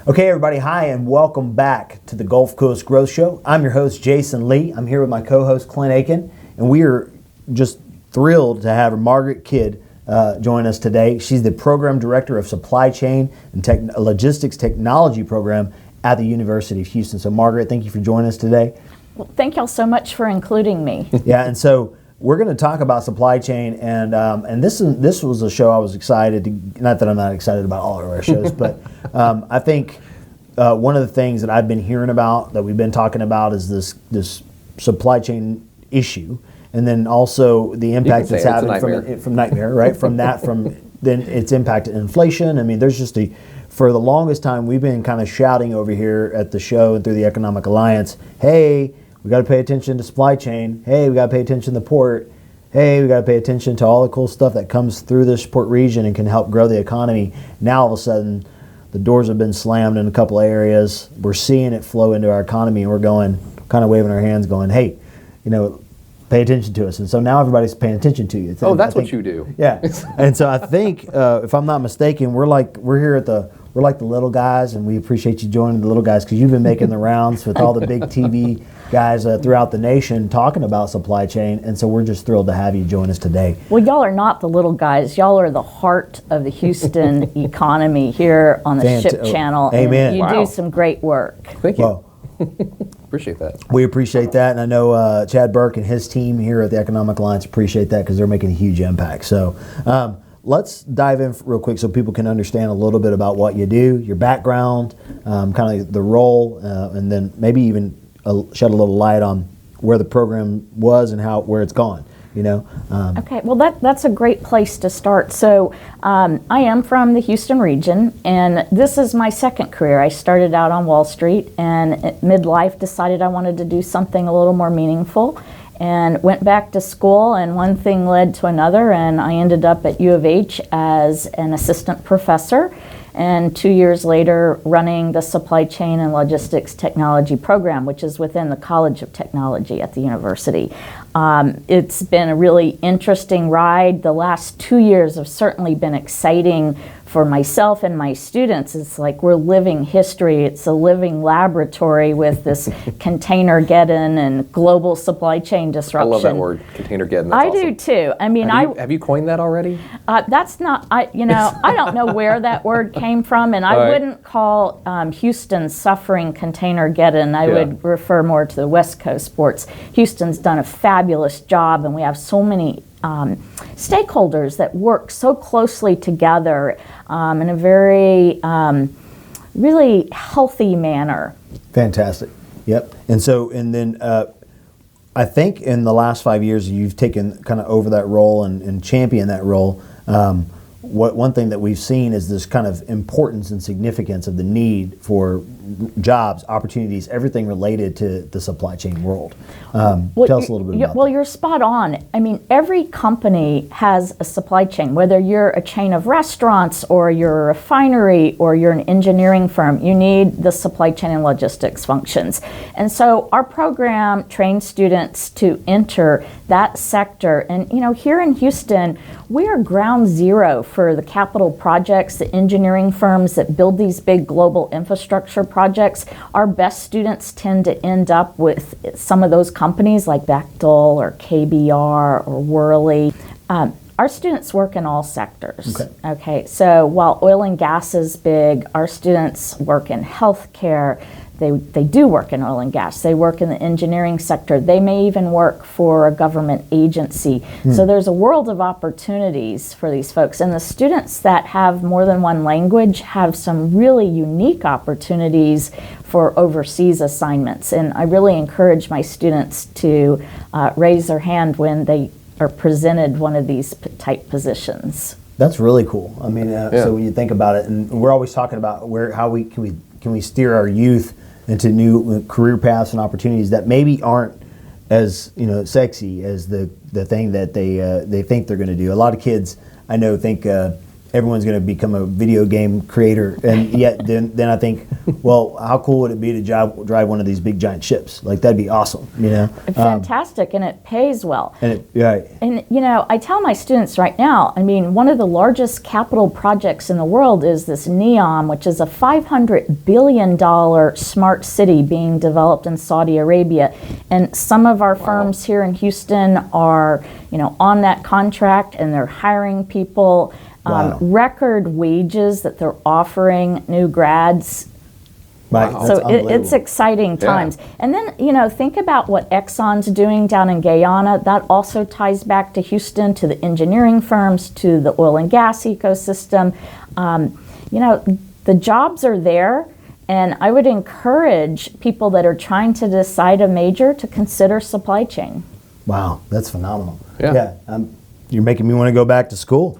Okay, everybody, hi, and welcome back to the Gulf Coast Growth Show. I'm your host, Jason Lee. I'm here with my co-host, CLINT AKIN, and we are just thrilled to have Margaret Kidd join us today. She's the Program Director of Supply Chain and Logistics Technology Program at the University of Houston. So, Margaret, thank you for joining us today. Well, thank y'all so much for including me. Yeah, and so we're going to talk about supply chain, and this was a show I was excited to. Not that I'm not excited about all of our shows, but I think one of the things that I've been hearing about, that we've been talking about, is this supply chain issue, and then also the impact it's having from nightmare, right? From then its impact to inflation. I mean, there's just for the longest time we've been kind of shouting over here at the show and through the Economic Alliance, hey, we got to pay attention to supply chain. Hey, we got to pay attention to the port. Hey, we got to pay attention to all the cool stuff that comes through this port region and can help grow the economy. Now, all of a sudden, the doors have been slammed in a couple of areas. We're seeing it flow into our economy, and we're going, kind of waving our hands, going, hey, pay attention to us. And so now everybody's paying attention to you. Oh, that's what you do. Yeah. And so I think, if I'm not mistaken, we're like the little guys, and we appreciate you joining the little guys because you've been making the rounds with all the big TV guys throughout the nation talking about supply chain, and so we're just thrilled to have you join us today. Well, y'all are not the little guys. Y'all are the heart of the Houston economy here on the SHIP channel. Amen. And you do some great work. Thank you. Well, appreciate that. We appreciate that, and I know Chad Burke and his team here at the Economic Alliance appreciate that because they're making a huge impact. So let's dive in real quick so people can understand a little bit about what you do, your background, kind of the role, and then maybe even shed a little light on where the program was and where it's gone. Okay, well that's a great place to start. So I am from the Houston region, and this is my second career. I started out on Wall Street, and at midlife decided I wanted to do something a little more meaningful, and went back to school, and one thing led to another, and I ended up at U of H as an assistant professor, and 2 years later running the Supply Chain and Logistics Technology Program, which is within the College of Technology at the university. It's been a really interesting ride. The last 2 years have certainly been exciting for myself and my students. It's like we're living history. It's a living laboratory with this container-geddon and global supply chain disruption. I love that word, container-geddon. I do too. I mean, have you coined that already? That's not, I don't know where that word came from, and I wouldn't call Houston suffering container-geddon. I would refer more to the West Coast ports. Houston's done a fabulous job, and we have so many stakeholders that work so closely together in a very, really healthy manner. Fantastic. Yep. And then I think in the last 5 years you've taken kind of over that role and championed that role. One thing that we've seen is this kind of importance and significance of the need for jobs, opportunities, everything related to the supply chain world. Tell us a little bit about that. Well, you're spot on. I mean, every company has a supply chain. Whether you're a chain of restaurants or you're a refinery or you're an engineering firm, you need the supply chain and logistics functions. And so our program trains students to enter that sector. And here in Houston, we are ground zero for the capital projects, the engineering firms that build these big global infrastructure projects. Our best students tend to end up with some of those companies like Bechtel or KBR or Worley. Our students work in all sectors. Okay, so while oil and gas is big, our students work in healthcare. They do work in oil and gas. They work in the engineering sector. They may even work for a government agency. So there's a world of opportunities for these folks. And the students that have more than one language have some really unique opportunities for overseas assignments. And I really encourage my students to raise their hand when they are presented one of these type positions. That's really cool. I mean, so when you think about it, and we're always talking about how we can steer our youth into new career paths and opportunities that maybe aren't as sexy as the thing that they think they're going to do. A lot of kids I know think everyone's going to become a video game creator, and yet then I think, well, how cool would it be to drive one of these big giant ships? Like that'd be awesome, you know. Fantastic, and it pays well. And right. And you know, I tell my students right now, I mean, one of the largest capital projects in the world is this NEOM, which is a $500 billion smart city being developed in Saudi Arabia. And some of our firms here in Houston are, you know, on that contract, and they're hiring people. Record wages that they're offering new grads. Right. Wow. So it's exciting times. Yeah. And then, you know, think about what Exxon's doing down in Guyana. That also ties back to Houston, to the engineering firms, to the oil and gas ecosystem. You know, the jobs are there, and I would encourage people that are trying to decide a major to consider supply chain. Wow, that's phenomenal. Yeah. You're making me want to go back to school.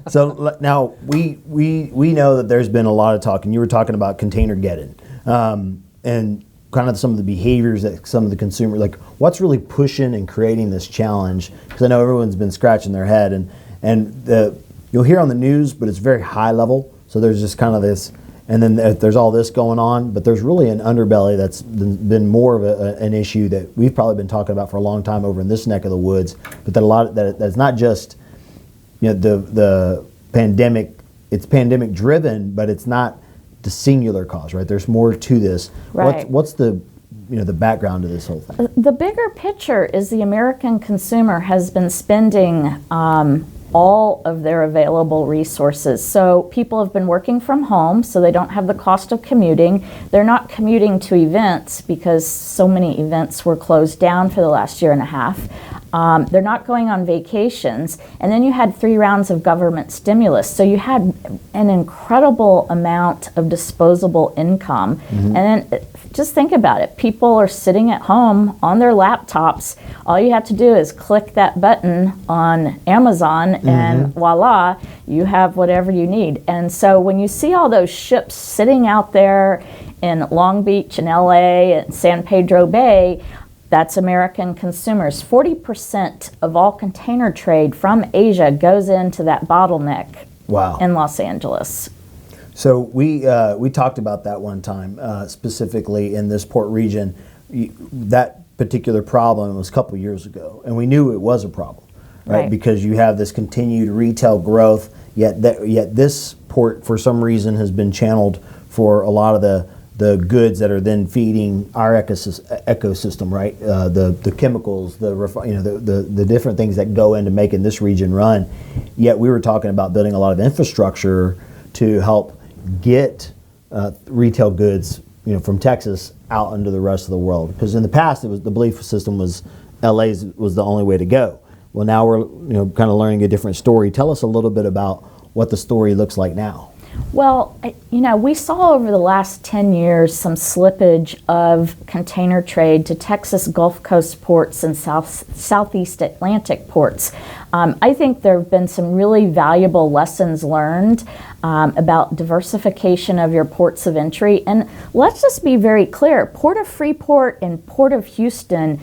So now we know that there's been a lot of talk, and you were talking about container getting, and kind of some of the behaviors that some of the consumer, like what's really pushing and creating this challenge? Because I know everyone's been scratching their head, and you'll hear on the news, but it's very high level. So there's just kind of this, and then there's all this going on, but there's really an underbelly that's been more of an issue that we've probably been talking about for a long time over in this neck of the woods. But that's not just, you know, the pandemic. It's pandemic driven, but it's not the singular cause, right? There's more to this. Right. What's the background to this whole thing? The bigger picture is the American consumer has been spending all of their available resources. So people have been working from home, so they don't have the cost of commuting. They're not commuting to events because so many events were closed down for the last year and a half. They're not going on vacations. And then you had 3 rounds of government stimulus. So you had an incredible amount of disposable income. Mm-hmm. And then just think about it. People are sitting at home on their laptops. All you have to do is click that button on Amazon, mm-hmm. and voila, you have whatever you need. And so when you see all those ships sitting out there in Long Beach and LA and San Pedro Bay, that's American consumers. 40% of all container trade from Asia goes into that bottleneck in Los Angeles. So we talked about that one time, specifically in this port region. That particular problem was a couple years ago, and we knew it was a problem, right? Because you have this continued retail growth, yet this port, for some reason, has been channeled for a lot of the goods that are then feeding our ecosystem, right? The chemicals, the different things that go into making this region run. Yet we were talking about building a lot of infrastructure to help get retail goods, from Texas out into the rest of the world. Because in the past, the belief system was LA was the only way to go. Well, now we're kind of learning a different story. Tell us a little bit about what the story looks like now. Well, we saw over the last 10 years some slippage of container trade to Texas Gulf Coast ports and Southeast Atlantic ports. I think there have been some really valuable lessons learned about diversification of your ports of entry. And let's just be very clear, Port of Freeport and Port of Houston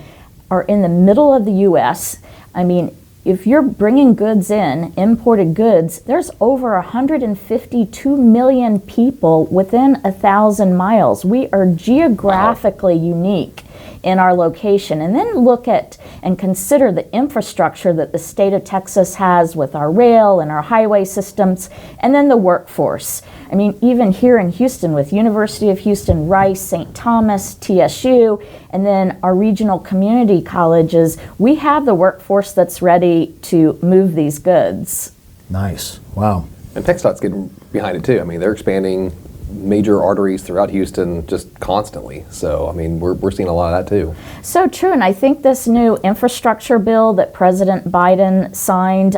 are in the middle of the U.S. I mean, if you're bringing goods in, imported goods, there's over 152 million people within 1,000 miles. We are geographically unique in our location. And then look at and consider the infrastructure that the state of Texas has with our rail and our highway systems, and then the workforce. I mean, even here in Houston with University of Houston, Rice, St. Thomas, TSU, and then our regional community colleges, we have the workforce that's ready to move these goods. Nice. Wow. And TxDOT's getting behind it too. I mean, they're expanding major arteries throughout Houston just constantly. So, I mean, we're seeing a lot of that too. So true, and I think this new infrastructure bill that President Biden signed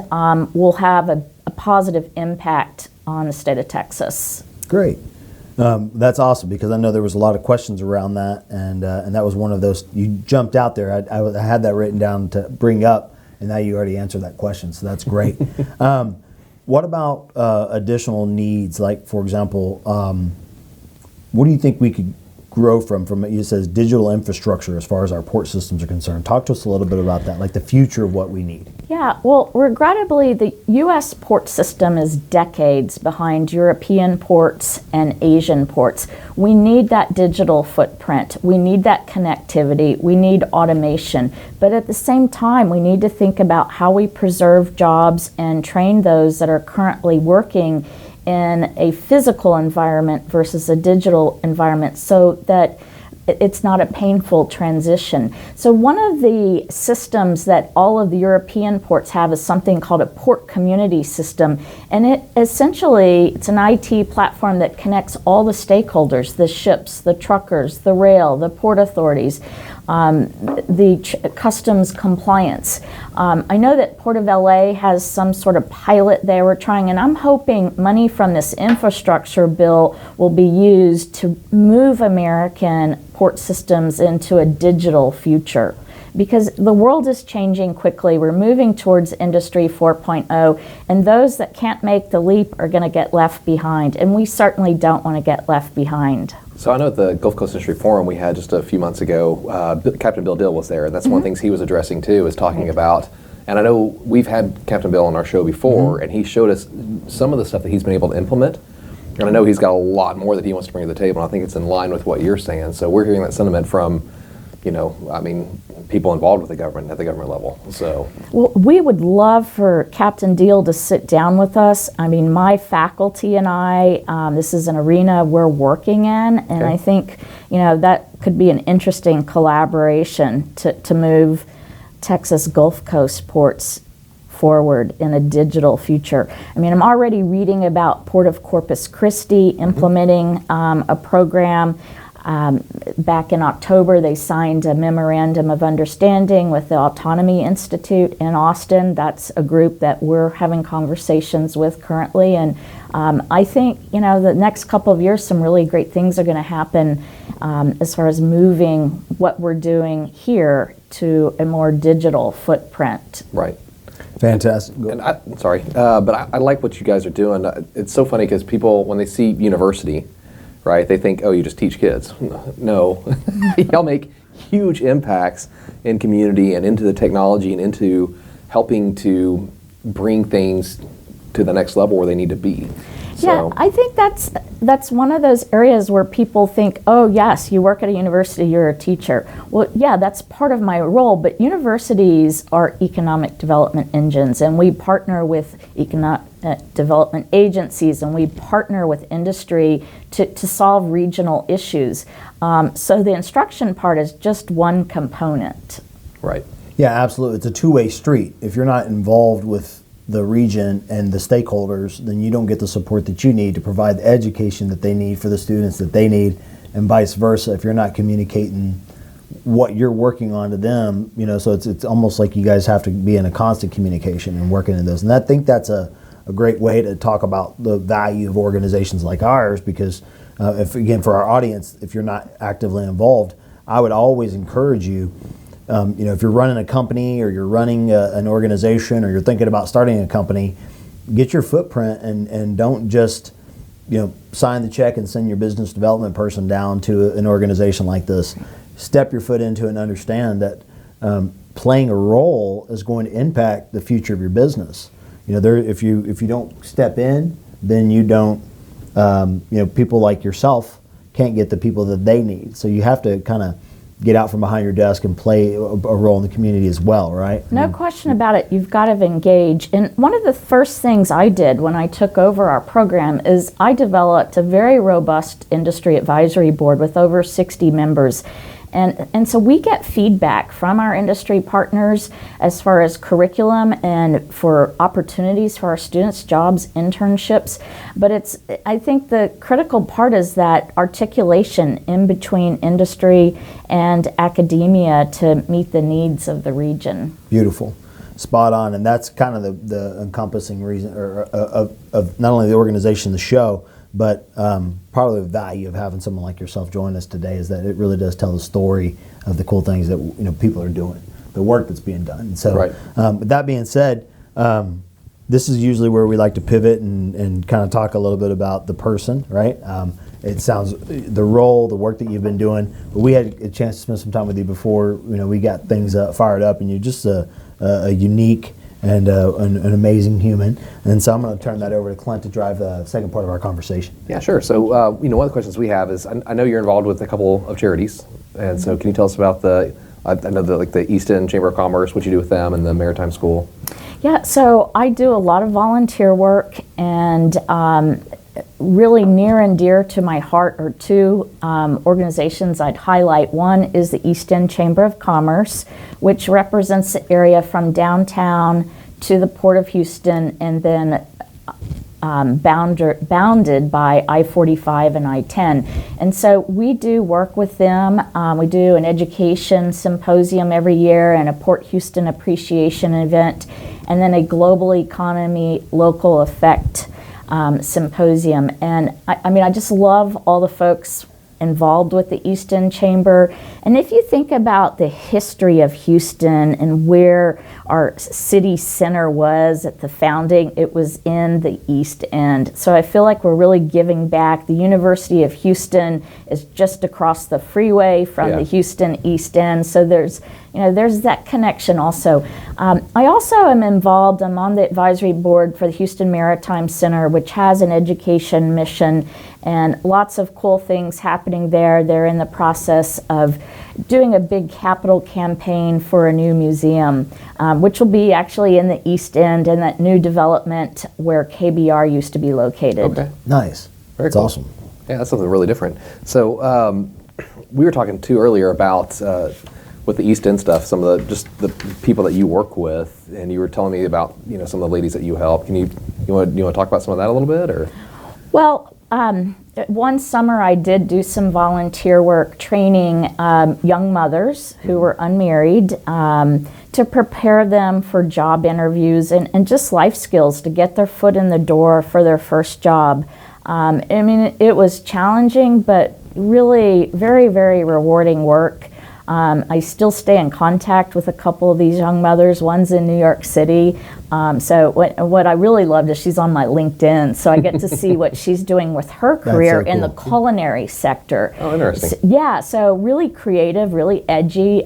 will have a positive impact on the state of Texas. Great. That's awesome, because I know there was a lot of questions around that, and that was one of those. You jumped out there. I had that written down to bring up, and now you already answered that question, so that's great. What about additional needs? Like, for example, what do you think we could grow from it says digital infrastructure as far as our port systems are concerned. Talk to us a little bit about that, like the future of what we need. Yeah, well, regrettably, the U.S. port system is decades behind European ports and Asian ports. We need that digital footprint. We need that connectivity. We need automation. But at the same time, we need to think about how we preserve jobs and train those that are currently working in a physical environment versus a digital environment so that it's not a painful transition. So one of the systems that all of the European ports have is something called a port community system. And it's an IT platform that connects all the stakeholders, the ships, the truckers, the rail, the port authorities, customs compliance. I know that Port of LA has some sort of pilot they were trying, and I'm hoping money from this infrastructure bill will be used to move American port systems into a digital future. Because the world is changing quickly. We're moving towards Industry 4.0, and those that can't make the leap are going to get left behind, and we certainly don't want to get left behind. So I know at the Gulf Coast Industry Forum we had just a few months ago, Captain Bill Dill was there, and that's one of the things he was addressing too, is talking about, and I know we've had Captain Bill on our show before, and he showed us some of the stuff that he's been able to implement, and I know he's got a lot more that he wants to bring to the table, and I think it's in line with what you're saying. So we're hearing that sentiment from, people involved with the government at the government level. So, well, we would love for Captain Deal to sit down with us. I mean, my faculty and I, this is an arena we're working in, and I think, that could be an interesting collaboration to move Texas Gulf Coast ports forward in a digital future. I mean, I'm already reading about Port of Corpus Christi implementing a program. Back in October, they signed a memorandum of understanding with the Autonomy Institute in Austin. That's a group that we're having conversations with currently. And I think, the next couple of years, some really great things are going to happen as far as moving what we're doing here to a more digital footprint. Right. Fantastic. And I like what you guys are doing. It's so funny because people, when they see university, right, they think, oh, you just teach kids. No, y'all make huge impacts in community and into the technology and into helping to bring things to the next level where they need to be. Yeah, I think that's one of those areas where people think, oh yes, you work at a university, you're a teacher. Well, yeah, that's part of my role, but universities are economic development engines, and we partner with economic development agencies, and we partner with industry to solve regional issues. So the instruction part is just one component. Right. Yeah, absolutely. It's a two-way street. If you're not involved with the region and the stakeholders, then you don't get the support that you need to provide the education that they need for the students that they need, and vice versa. If you're not communicating what you're working on to them, so it's almost like you guys have to be in a constant communication and working in those. And I think that's a great way to talk about the value of organizations like ours, because for our audience, if you're not actively involved, I would always encourage you, if you're running a company or you're running an organization or you're thinking about starting a company, get your footprint and don't just, sign the check and send your business development person down to an organization like this. Step your foot into it and understand that playing a role is going to impact the future of your business. If you don't step in, then you don't, people like yourself can't get the people that they need. So you have to kind of get out from behind your desk and play a role in the community as well, right? No question about it. You've got to engage. And one of the first things I did when I took over our program is I developed a very robust industry advisory board with over 60 members. And so we get feedback from our industry partners as far as curriculum and for opportunities for our students, jobs, internships. But I think the critical part is that articulation in between industry and academia to meet the needs of the region. Beautiful. Spot on. And that's kind of the encompassing reason of not only the organization, the show, but part of the value of having someone like yourself join us today is that it really does tell the story of the cool things that people are doing, the work that's being done. And so, right. With that being said, this is usually where we like to pivot and kind of talk a little bit about the person, right? It sounds the role, the work that you've been doing. But we had a chance to spend some time with you before. We got things fired up, and you're just a unique and an amazing human. And so I'm going to turn that over to Clint to drive the second part of our conversation. Yeah, sure. So one of the questions we have is, I know you're involved with a couple of charities, and so can you tell us about I know the East End Chamber of Commerce, what you do with them, and the Maritime School. Yeah, so I do a lot of volunteer work, and really near and dear to my heart are two organizations I'd highlight. One is the East End Chamber of Commerce, which represents the area from downtown to the Port of Houston, and then bounded by I-45 and I-10. And so we do work with them. We do an education symposium every year and a Port Houston appreciation event, and then a global economy local effect symposium. And I just love all the folks involved with the East End Chamber. And if you think about the history of Houston and where our city center was at the founding, it was in the East End. So I feel like we're really giving back. The University of Houston is just across the freeway from the Houston East End. So there's that connection also. I also am involved, I'm on the advisory board for the Houston Maritime Center, which has an education mission and lots of cool things happening there. They're in the process of doing a big capital campaign for a new museum, which will be actually in the East End in that new development where KBR used to be located. Okay. Nice. Very That's cool. awesome. Yeah, that's something really different. So we were talking too earlier about with the East End stuff, some of the people that you work with, and you were telling me about some of the ladies that you help. Can you want to talk about some of that a little bit, or? Well, one summer I did do some volunteer work training young mothers who were unmarried to prepare them for job interviews and just life skills to get their foot in the door for their first job. It was challenging, but really very, very rewarding work. I still stay in contact with a couple of these young mothers. One's in New York City. So what I really loved is she's on my LinkedIn, so I get to see what she's doing with her career in the culinary sector. Oh, interesting. So really creative, really edgy.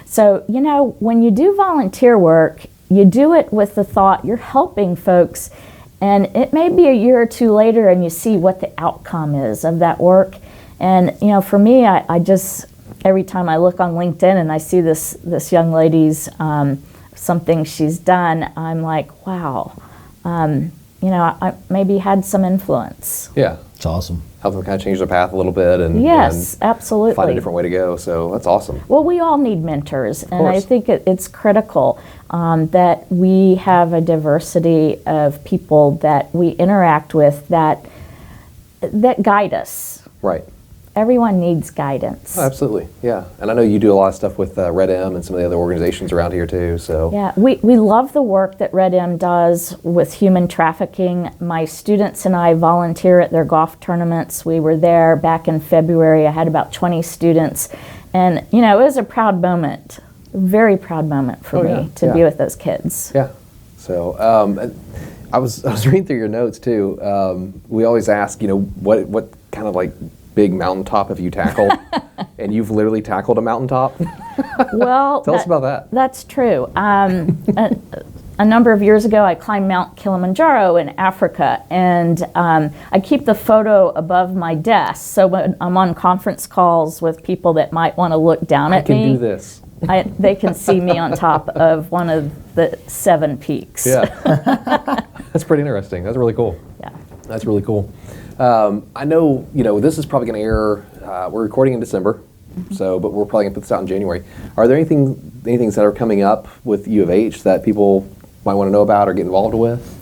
So when you do volunteer work, you do it with the thought you're helping folks, and it may be a year or two later and you see what the outcome is of that work. And for me, I just, every time I look on LinkedIn and I see this young lady's something she's done, I'm like, wow, I maybe had some influence. Yeah, It's awesome. help them kind of change their path a little bit and absolutely find a different way to go. So that's awesome. Well, we all need mentors, and I course. think it's critical that we have a diversity of people that we interact with that guide us. Right. Everyone needs guidance. Oh, absolutely. Yeah. And I know you do a lot of stuff with Red M and some of the other organizations around here too. So Yeah, we love the work that Red M does with human trafficking. My students and I volunteer at their golf tournaments. We were there back in February. I had about 20 students, and it was a proud moment, a very proud moment for me to be with those kids. Yeah. So I was reading through your notes too. We always ask, what kind of like big mountaintop have you tackled? And you've literally tackled a mountaintop. Well, Tell us about that. That's true. A number of years ago, I climbed Mount Kilimanjaro in Africa, and I keep the photo above my desk. So when I'm on conference calls with people that might want to look down at me, I can do this. they can see me on top of one of the 7 peaks. Yeah. That's pretty interesting. That's really cool. Yeah. That's really cool. I know, this is probably going to air, we're recording in December, but we're probably going to put this out in January. Are there anything that are coming up with U of H that people might want to know about or get involved with?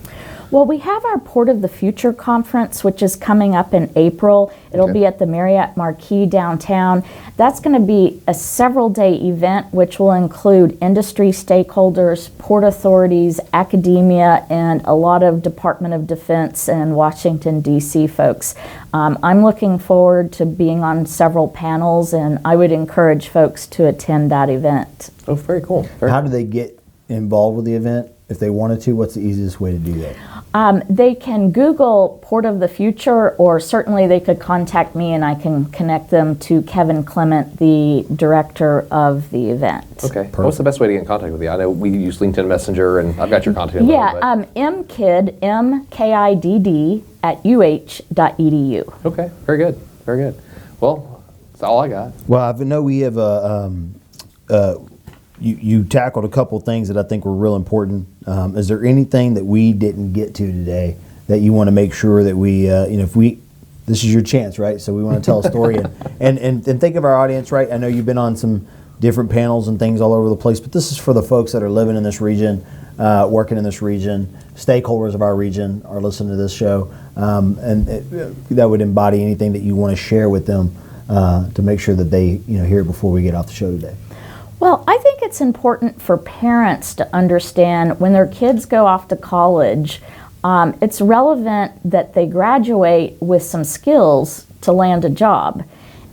Well, we have our Port of the Future conference, which is coming up in April. It'll be at the Marriott Marquis downtown. That's going to be a several-day event, which will include industry stakeholders, port authorities, academia, and a lot of Department of Defense and Washington, D.C. folks. I'm looking forward to being on several panels, and I would encourage folks to attend that event. Oh, very cool. How do they get involved with the event? if they wanted to, what's the easiest way to do that? They can Google Port of the Future, or certainly they could contact me and I can connect them to Kevin Clement, the director of the event. Okay. Perfect. What's the best way to get in contact with you? I know we use LinkedIn Messenger, and I've got your contact info. Yeah, mkidd, MKIDD, @uh.edu. Okay, very good, very good. Well, that's all I got. Well, I know we have you tackled a couple things that I think were real important. Is there anything that we didn't get to today that you want to make sure that we, this is your chance, right? So we want to tell a story and think of our audience, right? I know you've been on some different panels and things all over the place, but this is for the folks that are living in this region, working in this region, stakeholders of our region are listening to this show, that would embody anything that you want to share with them to make sure that they hear it before we get off the show today. Well, I think it's important for parents to understand when their kids go off to college, it's relevant that they graduate with some skills to land a job.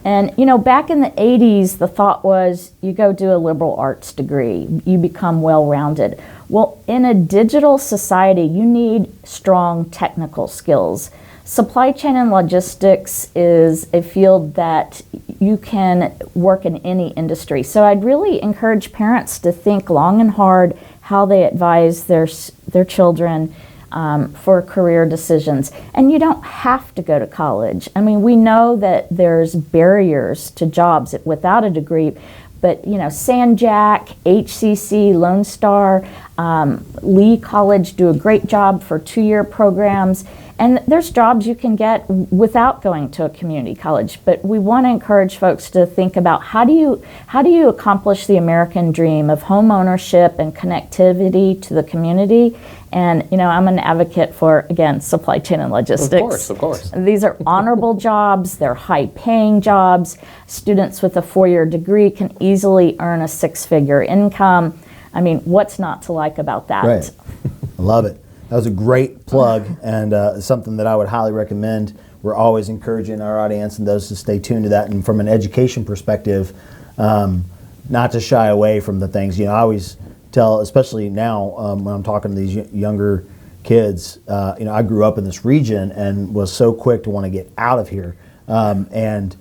And, back in the 80s, the thought was you go do a liberal arts degree, you become well-rounded. Well, in a digital society, you need strong technical skills. Supply chain and logistics is a field that you can work in any industry. So I'd really encourage parents to think long and hard how they advise their children for career decisions. And you don't have to go to college. I mean, we know that there's barriers to jobs without a degree, but Sanjack, HCC, Lone Star, Lee College do a great job for 2-year programs. And there's jobs you can get without going to a community college, but we want to encourage folks to think about how do you accomplish the American dream of home ownership and connectivity to the community. And I'm an advocate for, again, supply chain and logistics. Of course. These are honorable jobs, they're high-paying jobs. Students with a 4-year degree can easily earn a 6-figure income. I mean, what's not to like about that? Right. I love it. That was a great plug and something that I would highly recommend. We're always encouraging our audience and those to stay tuned to that. And from an education perspective, not to shy away from the things. I always tell, especially now when I'm talking to these younger kids, I grew up in this region and was so quick to want to get out of here and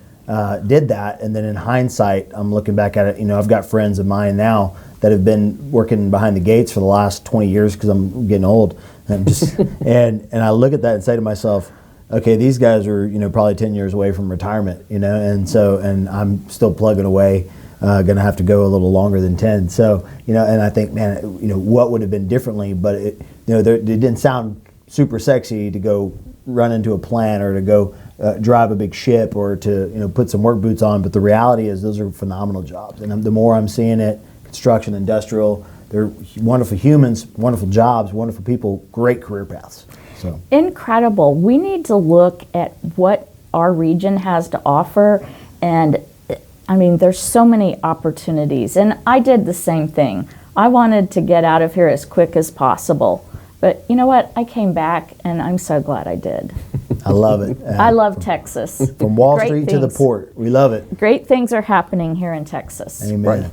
did that. And then in hindsight, I'm looking back at it, I've got friends of mine now that have been working behind the gates for the last 20 years because I'm getting old. And just and I look at that and say to myself, okay, these guys are probably 10 years away from retirement, and I'm still plugging away, going to have to go a little longer than 10. So and I think, man, what would have been differently, but it didn't sound super sexy to go run into a plant or to go drive a big ship or to put some work boots on. But the reality is those are phenomenal jobs, and the more I'm seeing it, construction, industrial. They're wonderful humans, wonderful jobs, wonderful people, great career paths. So incredible. We need to look at what our region has to offer, and I mean, there's so many opportunities. And I did the same thing. I wanted to get out of here as quick as possible. But you know what? I came back, and I'm so glad I did. I love it. I love Texas. From Wall Street to the port. We love it. Great things are happening here in Texas. Amen. Right.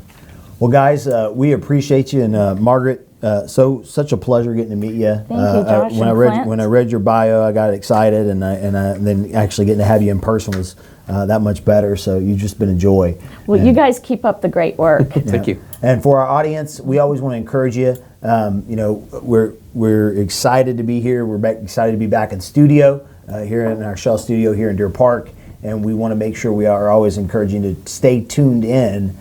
Well, guys, we appreciate you, and Margaret, such a pleasure getting to meet you. Thank you, Josh. When I read your bio, I got excited, and then actually getting to have you in person was that much better. So you've just been a joy. Well, you guys keep up the great work. Thank you. And for our audience, we always want to encourage you. We're excited to be here. We're excited to be back in studio here in our Shell studio here in Deer Park, and we want to make sure we are always encouraging you to stay tuned in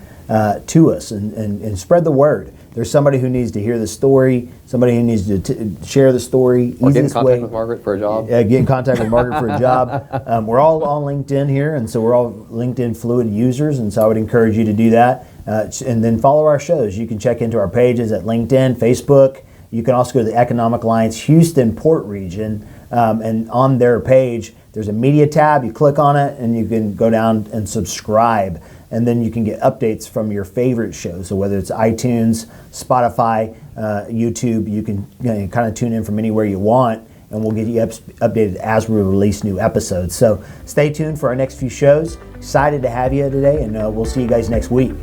to us and spread the word. There's somebody who needs to hear the story, somebody who needs to share the story. Or get in contact with Margaret for a job. Get in contact with Margaret for a job. We're all on LinkedIn here, and so we're all LinkedIn fluid users, and so I would encourage you to do that. And then follow our shows. You can check into our pages at LinkedIn, Facebook. You can also go to the Economic Alliance Houston Port Region, and on their page, there's a media tab. You click on it, and you can go down and subscribe. And then you can get updates from your favorite shows. So whether it's iTunes, Spotify, YouTube, you can kind of tune in from anywhere you want, and we'll get you updated as we release new episodes. So stay tuned for our next few shows. Excited to have you today, and we'll see you guys next week.